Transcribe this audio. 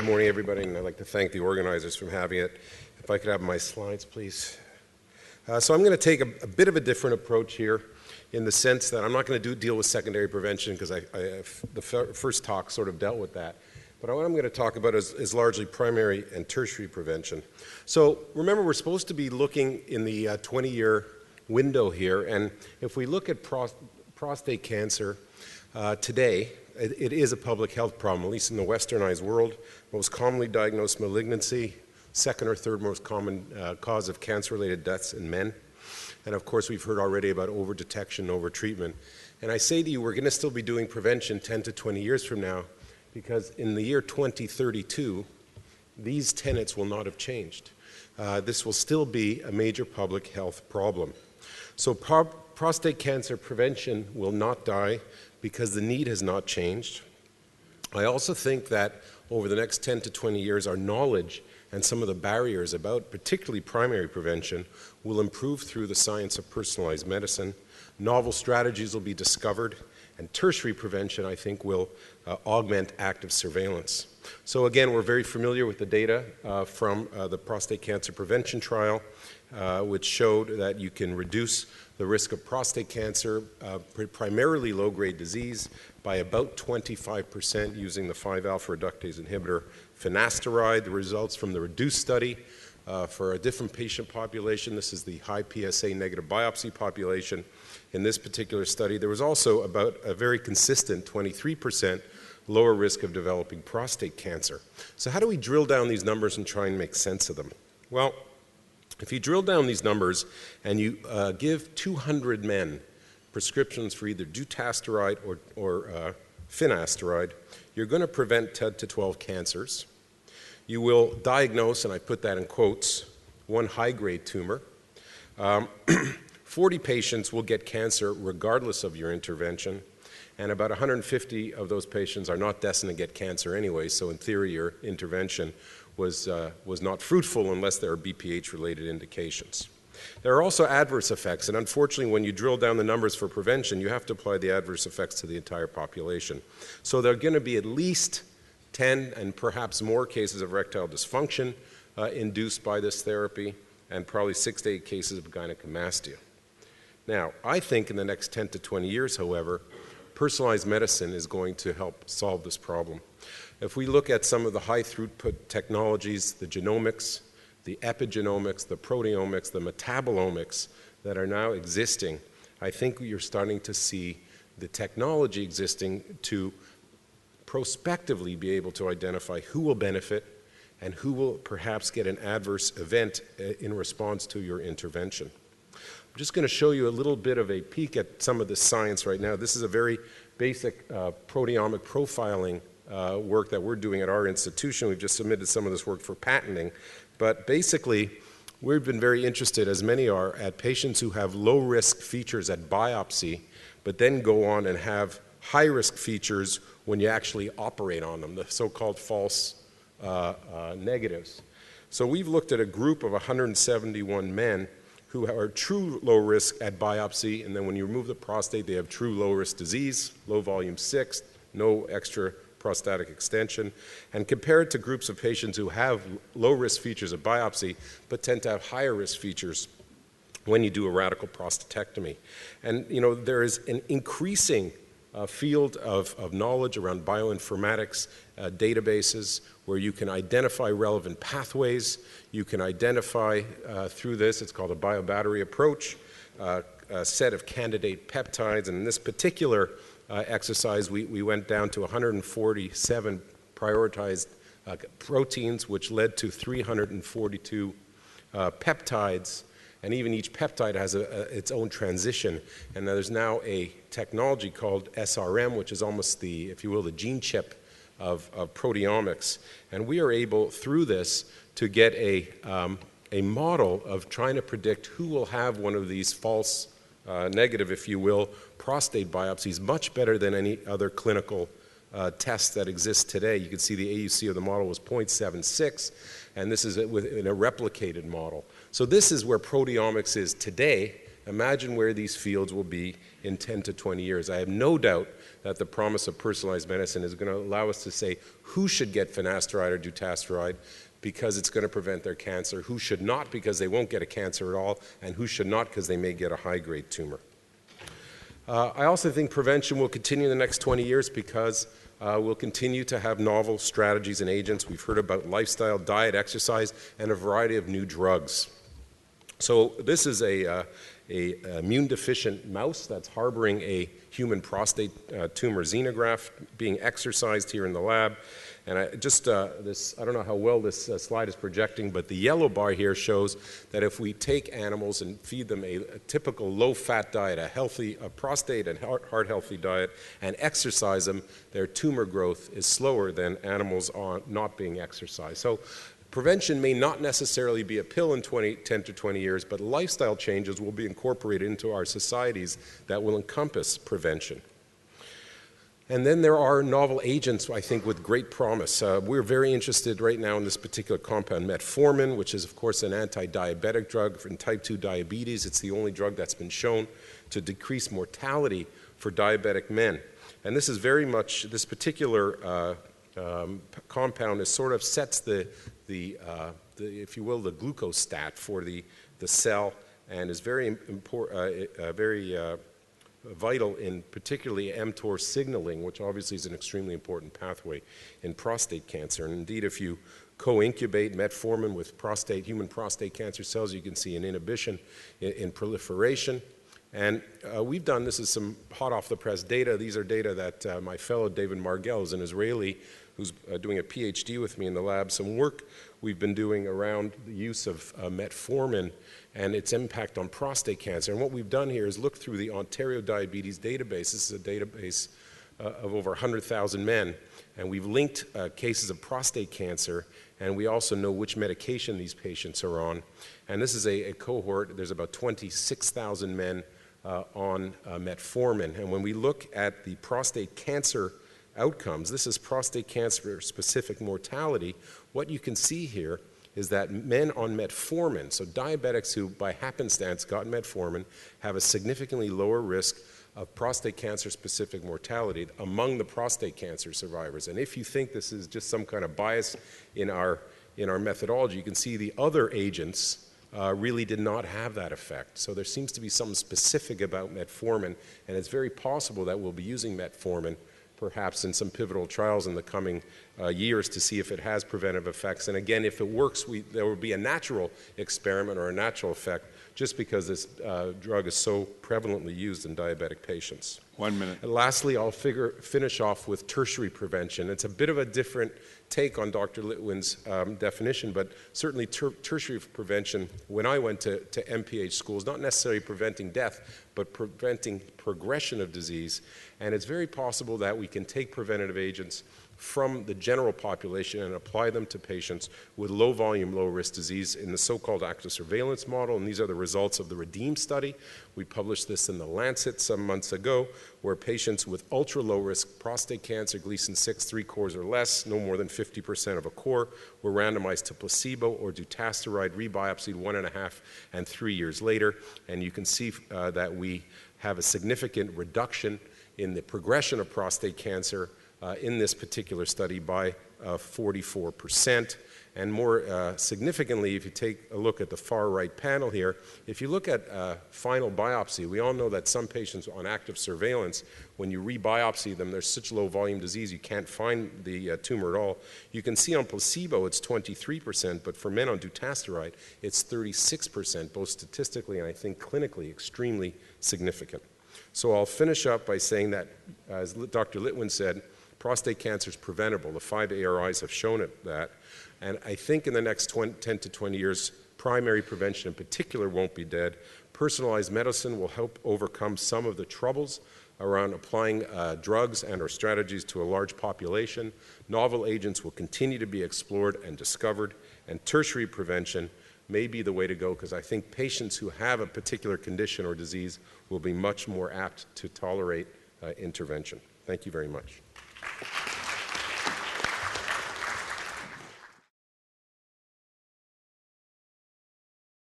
Good morning, everybody, and I'd like to thank the organizers for having it. If I could have my slides, please. So I'm going to take a bit of a different approach here in the sense that I'm not going to deal with secondary prevention because the first talk sort of dealt with that. But what I'm going to talk about is largely primary and tertiary prevention. So remember, we're supposed to be looking in the 20-year window here, and if we look at prostate cancer today, it is a public health problem, at least in the westernized world. Most commonly diagnosed malignancy, second or third most common cause of cancer-related deaths in men. And of course, we've heard already about over-detection, over-treatment. And I say to you, we're going to still be doing prevention 10 to 20 years from now, because in the year 2032, these tenets will not have changed. This will still be a major public health problem. So prostate cancer prevention will not die because the need has not changed. I also think that over the next 10 to 20 years, our knowledge and some of the barriers about particularly primary prevention will improve through the science of personalized medicine. Novel strategies will be discovered, and tertiary prevention, I think, will augment active surveillance. So again, we're very familiar with the data from the prostate cancer prevention trial, which showed that you can reduce the risk of prostate cancer, primarily low-grade disease, by about 25% using the 5-alpha reductase inhibitor finasteride. The results from the REDUCE study for a different patient population. This is the high PSA negative biopsy population. In this particular study, there was also about a very consistent 23% lower risk of developing prostate cancer. So how do we drill down these numbers and try and make sense of them? Well, if you drill down these numbers and you give 200 men prescriptions for either dutasteride or finasteride, you're going to prevent 10 to 12 cancers. You will diagnose, and I put that in quotes, one high-grade tumor. 40 patients will get cancer regardless of your intervention, and about 150 of those patients are not destined to get cancer anyway, so in theory your intervention was not fruitful unless there are BPH-related indications. There are also adverse effects, and unfortunately when you drill down the numbers for prevention, you have to apply the adverse effects to the entire population. So there are going to be at least 10 and perhaps more cases of erectile dysfunction induced by this therapy, and probably 6 to 8 cases of gynecomastia. Now, I think in the next 10 to 20 years, however, personalized medicine is going to help solve this problem. If we look at some of the high-throughput technologies, the genomics, the epigenomics, the proteomics, the metabolomics that are now existing, I think you're starting to see the technology existing to prospectively be able to identify who will benefit and who will perhaps get an adverse event in response to your intervention. I'm just going to show you a little bit of a peek at some of the science right now. This is a very basic proteomic profiling work that we're doing at our institution. We've just submitted some of this work for patenting. But basically, we've been very interested, as many are, at patients who have low-risk features at biopsy, but then go on and have high-risk features when you actually operate on them, the so-called false negatives. So we've looked at a group of 171 men who are true low risk at biopsy, and then when you remove the prostate, they have true low risk disease, low volume 6, no extra prostatic extension, and compare it to groups of patients who have low risk features at biopsy, but tend to have higher risk features when you do a radical prostatectomy. And you know, there is an increasing field of knowledge around bioinformatics databases where you can identify relevant pathways. You can identify through this, it's called a biobattery approach, a set of candidate peptides. And in this particular exercise, we went down to 147 prioritized proteins, which led to 342 peptides. And even each peptide has its own transition. And there's now a technology called SRM, which is almost the, if you will, the gene chip of proteomics. And we are able, through this, to get a model of trying to predict who will have one of these false negative, if you will, prostate biopsies much better than any other clinical tests that exist today. You can see the AUC of the model was 0.76, and this is in a replicated model. So this is where proteomics is today, imagine where these fields will be in 10 to 20 years. I have no doubt that the promise of personalized medicine is going to allow us to say who should get finasteride or dutasteride because it's going to prevent their cancer, who should not because they won't get a cancer at all, and who should not because they may get a high-grade tumor. I also think prevention will continue in the next 20 years because we'll continue to have novel strategies and agents. We've heard about lifestyle, diet, exercise, and a variety of new drugs. So this is a immune-deficient mouse that's harboring a human prostate tumor xenograft being exercised here in the lab. And I don't know how well this slide is projecting, but the yellow bar here shows that if we take animals and feed them a typical low-fat diet, a prostate and heart-healthy diet, and exercise them, their tumor growth is slower than animals not being exercised. So prevention may not necessarily be a pill in 10 to 20 years, but lifestyle changes will be incorporated into our societies that will encompass prevention. And then there are novel agents, I think, with great promise. We're very interested right now in this particular compound, metformin, which is, of course, an anti-diabetic drug for type 2 diabetes. It's the only drug that's been shown to decrease mortality for diabetic men. And this is very much, this particular compound sort of sets if you will, the glucostat for the cell, and is very important, vital in particularly mTOR signaling, which obviously is an extremely important pathway in prostate cancer. And indeed, if you co-incubate metformin with human prostate cancer cells, you can see an inhibition in proliferation. And we've done, this is some hot off the press data. These are data that my fellow David Margell is an Israeli who's doing a PhD with me in the lab, some work we've been doing around the use of metformin and its impact on prostate cancer. And what we've done here is look through the Ontario Diabetes Database. This is a database of over 100,000 men, and we've linked cases of prostate cancer, and we also know which medication these patients are on. And this is a cohort, there's about 26,000 men on metformin. And when we look at the prostate cancer outcomes, this is prostate cancer-specific mortality, what you can see here is that men on metformin, so diabetics who by happenstance got metformin, have a significantly lower risk of prostate cancer-specific mortality among the prostate cancer survivors. And if you think this is just some kind of bias in our methodology, you can see the other agents really did not have that effect. So there seems to be something specific about metformin, and it's very possible that we'll be using metformin perhaps in some pivotal trials in the coming years to see if it has preventive effects. And again, if it works, there will be a natural experiment or a natural effect just because this drug is so prevalently used in diabetic patients. 1 minute. And lastly, I'll finish off with tertiary prevention. It's a bit of a different take on Dr. Litwin's definition, but certainly tertiary prevention, when I went to MPH schools, not necessarily preventing death, but preventing progression of disease. And it's very possible that we can take preventative agents from the general population and apply them to patients with low volume, low risk disease in the so-called active surveillance model. And these are the results of the REDEEM study. We published this in the Lancet some months ago, where patients with ultra low risk prostate cancer, Gleason 6, 3 cores or less, no more than 50% of a core, were randomized to placebo or dutasteride, rebiopsied 1.5 and 3 years later. And you can see that we have a significant reduction in the progression of prostate cancer in this particular study by 44%. And more significantly, if you take a look at the far right panel here, if you look at final biopsy, we all know that some patients on active surveillance, when you rebiopsy them, there's such low volume disease you can't find the tumor at all. You can see on placebo it's 23%, but for men on dutasteride it's 36%, both statistically and I think clinically extremely significant. So I'll finish up by saying that, as Dr. Litwin said, prostate cancer is preventable. The 5 ARIs have shown it that. And I think in the next 10 to 20 years, primary prevention in particular won't be dead. Personalized medicine will help overcome some of the troubles around applying drugs and or strategies to a large population. Novel agents will continue to be explored and discovered. And tertiary prevention may be the way to go, because I think patients who have a particular condition or disease will be much more apt to tolerate intervention. Thank you very much.